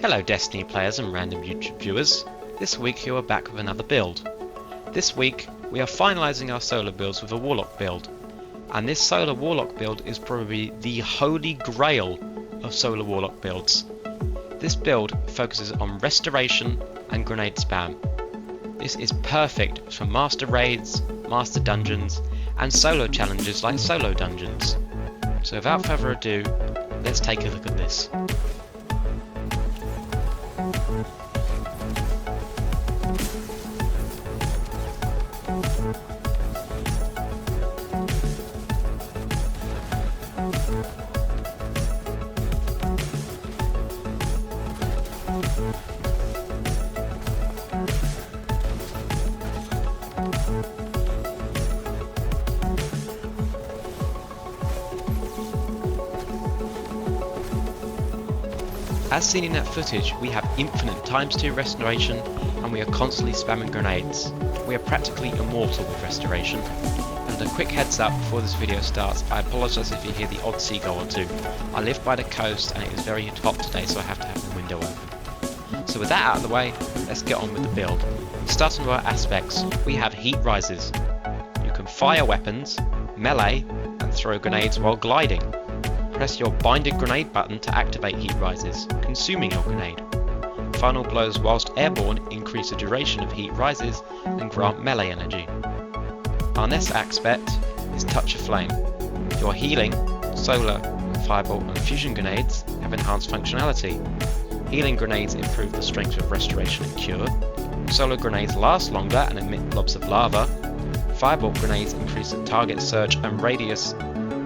Hello Destiny players and random YouTube viewers. This week we are back with another build. This week we are finalising our solar builds with a Warlock build. And this solar Warlock build is probably the holy grail of solar Warlock builds. This build focuses on restoration and grenade spam. This is perfect for master raids, master dungeons and solo challenges like solo dungeons. So without further ado, let's take a look at this. As seen in that footage, we have infinite ×2 restoration and we are constantly spamming grenades. We are practically immortal with restoration. And a quick heads up before this video starts, I apologise if you hear the odd seagull or two. I live by the coast and it is very hot today, so I have to have the window open. So with that out of the way, let's get on with the build. Starting with our aspects, we have heat rises. You can fire weapons, melee and throw grenades while gliding. Press your binded grenade button to activate heat rises, consuming your grenade. Final blows whilst airborne increase the duration of heat rises and grant melee energy. Our next aspect is touch of flame. Your healing, solar, fireball and fusion grenades have enhanced functionality. Healing grenades improve the strength of restoration and cure. Solar grenades last longer and emit blobs of lava. Fireball grenades increase the target surge and radius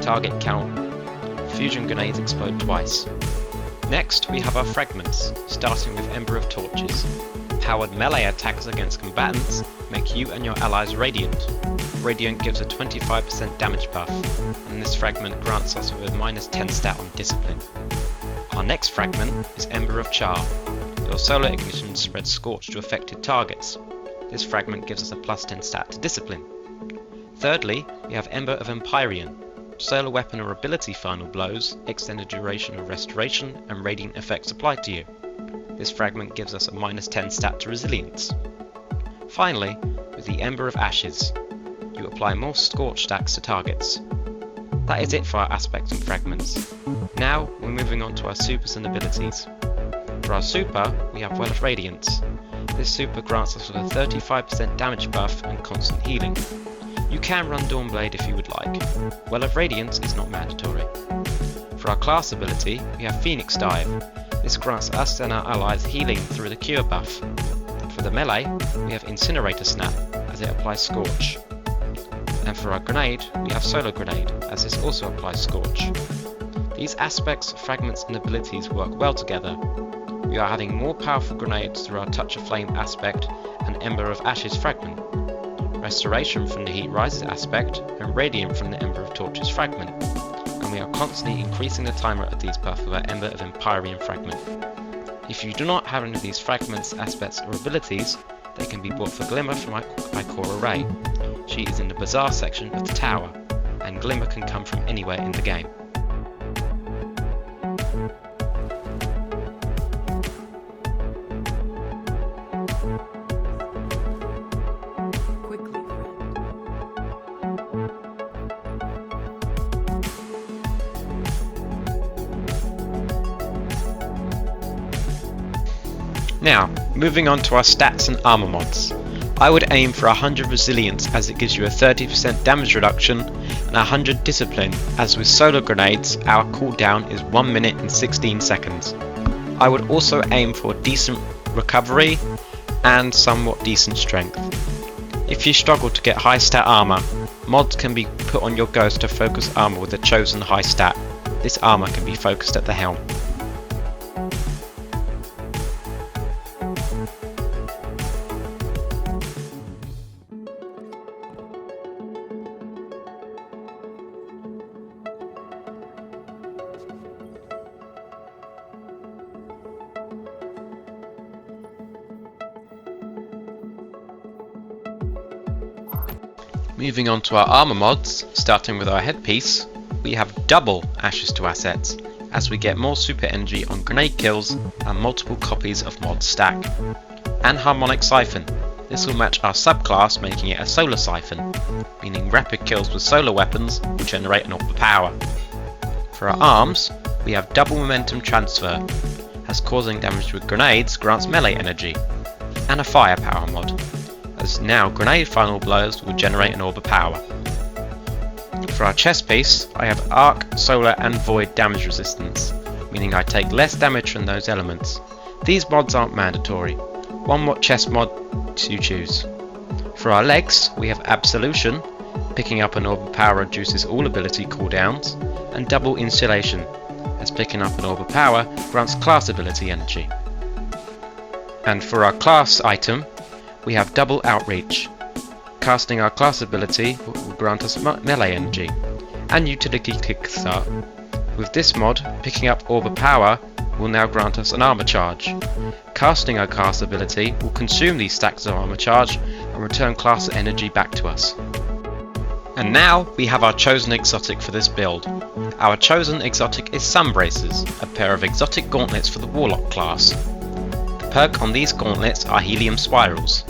target count. Fusion grenades explode twice. Next we have our fragments, starting with Ember of Torches. Powered melee attacks against combatants make you and your allies radiant. Radiant gives a 25% damage buff, and this fragment grants us with a -10 stat on discipline. Our next fragment is Ember of Char. Your solar ignition spreads scorch to affected targets. This fragment gives us a +10 stat to discipline. Thirdly, we have Ember of Empyrean. Solar weapon or ability final blows extend the duration of restoration and radiant effects applied to you. This fragment gives us a -10 stat to resilience. Finally, with the Ember of Ashes, you apply more scorch stacks to targets. That is it for our aspects and fragments. Now we're moving on to our supers and abilities. For our super, we have Well of Radiance. This super grants us with a 35% damage buff and constant healing. You can run Dawnblade if you would like. Well of Radiance is not mandatory. For our class ability, we have Phoenix Dive. This grants us and our allies healing through the cure buff. For the melee, we have Incinerator Snap, as it applies Scorch. And for our grenade, we have Solar Grenade, as this also applies Scorch. These aspects, fragments and abilities work well together. We are adding more powerful grenades through our Touch of Flame aspect and Ember of Ashes fragment. Restoration from the Heat Rises aspect, and Radiant from the Ember of Torches fragment, and we are constantly increasing the timer of these buffs with our Ember of Empyrean fragment. If you do not have any of these fragments, aspects or abilities, they can be bought for Glimmer from Ikora Ray. She is in the Bazaar section of the tower, and Glimmer can come from anywhere in the game. Now, moving on to our stats and armor mods. I would aim for 100 resilience as it gives you a 30% damage reduction and 100 discipline, as with solar grenades our cooldown is 1 minute and 16 seconds. I would also aim for decent recovery and somewhat decent strength. If you struggle to get high stat armor, mods can be put on your ghost to focus armor with a chosen high stat. This armor can be focused at the helm. Moving on to our armor mods, starting with our headpiece, we have double Ashes to Assets, as we get more super energy on grenade kills and multiple copies of mod stack. And Harmonic Siphon. This will match our subclass, making it a solar siphon, meaning rapid kills with solar weapons will generate an orb of power. For our arms, we have double momentum transfer, as causing damage with grenades grants melee energy, and a firepower mod, as now grenade final blows will generate an orb of power. For our chest piece, I have arc, solar and void damage resistance, meaning I take less damage from those elements. These mods aren't mandatory, one what chest mod to choose. For our legs, we have Absolution, picking up an orb of power reduces all ability cooldowns, and double Insulation, as picking up an orb of power grants class ability energy. And for our class item, we have double Outreach. Casting our class ability will grant us melee energy, and utility kickstart. With this mod, picking up orb of power will now grant us an armor charge. Casting our class ability will consume these stacks of armor charge and return class energy back to us. And now we have our chosen exotic for this build. Our chosen exotic is Sunbracers, a pair of exotic gauntlets for the Warlock class. The perk on these gauntlets are Helium Spirals.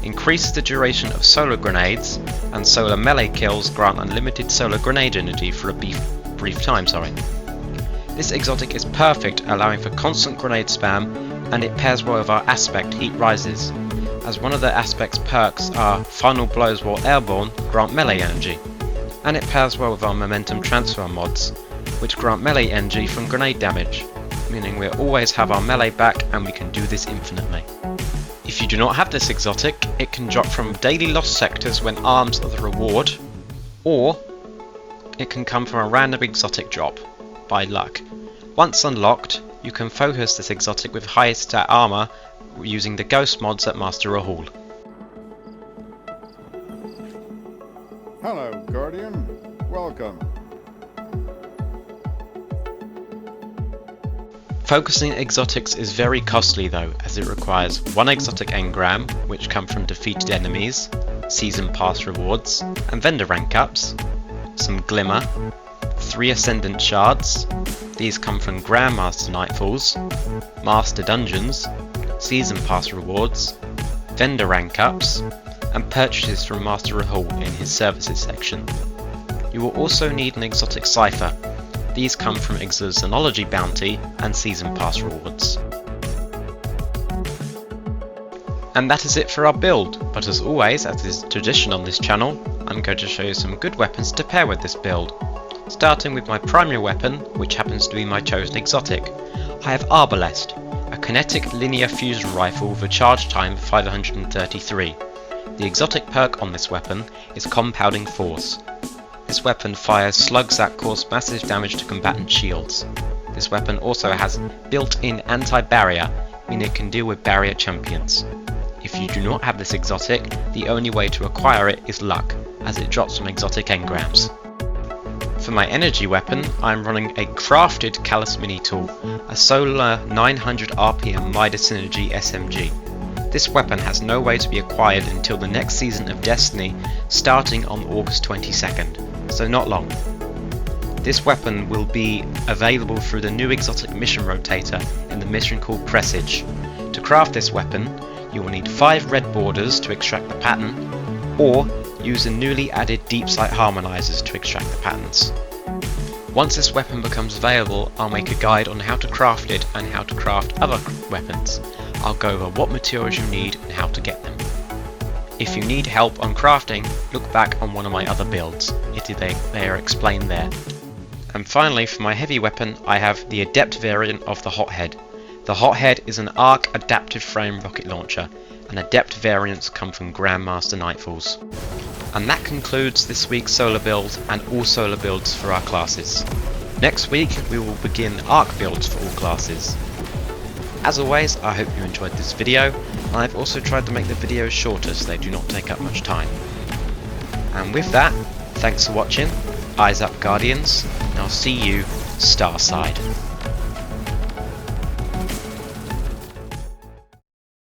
Increases the duration of solar grenades, and solar melee kills grant unlimited solar grenade energy for a brief time. This exotic is perfect, allowing for constant grenade spam, and it pairs well with our aspect Heat Rises, as one of the aspect's perks are Final Blows while airborne grant melee energy, and it pairs well with our momentum transfer mods, which grant melee energy from grenade damage, meaning we'll always have our melee back and we can do this infinitely. If you do not have this exotic, it can drop from daily lost sectors when arms are the reward, or it can come from a random exotic drop, by luck. Once unlocked, you can focus this exotic with high stat armor using the ghost mods at Master Rahul. Hello, Guardian. Welcome. Focusing exotics is very costly though, as it requires one exotic engram, which come from defeated enemies, season pass rewards, and vendor rank ups, some glimmer, 3 ascendant shards, these come from Grandmaster Nightfalls, Master Dungeons, season pass rewards, vendor rank ups, and purchases from Master Rahul in his services section. You will also need an exotic cipher. These come from Exozonology bounty and season pass rewards. And that is it for our build, but as always, as is tradition on this channel, I'm going to show you some good weapons to pair with this build. Starting with my primary weapon, which happens to be my chosen exotic. I have Arbalest, a kinetic linear fusion rifle with a charge time of 533. The exotic perk on this weapon is Compounding Force. This weapon fires slugs that cause massive damage to combatant shields. This weapon also has built-in anti-barrier, meaning it can deal with barrier champions. If you do not have this exotic, the only way to acquire it is luck, as it drops from exotic engrams. For my energy weapon, I am running a crafted Callus Mini Tool, a solar 900 RPM Midas Synergy SMG. This weapon has no way to be acquired until the next season of Destiny, starting on August 22nd, so not long. This weapon will be available through the new exotic mission rotator in the mission called Presage. To craft this weapon, you will need 5 red borders to extract the pattern, or use the newly added deep sight harmonizers to extract the patterns. Once this weapon becomes available, I'll make a guide on how to craft it and how to craft other weapons. I'll go over what materials you need and how to get them. If you need help on crafting, look back on one of my other builds, they are explained there. And finally, for my heavy weapon, I have the Adept variant of the Hothead. The Hothead is an arc adaptive frame rocket launcher, and Adept variants come from Grandmaster Nightfalls. And that concludes this week's solar build and all solar builds for our classes. Next week we will begin arc builds for all classes. As always, I hope you enjoyed this video, and I've also tried to make the videos shorter so they do not take up much time. And with that, thanks for watching, eyes up Guardians, and I'll see you Starside.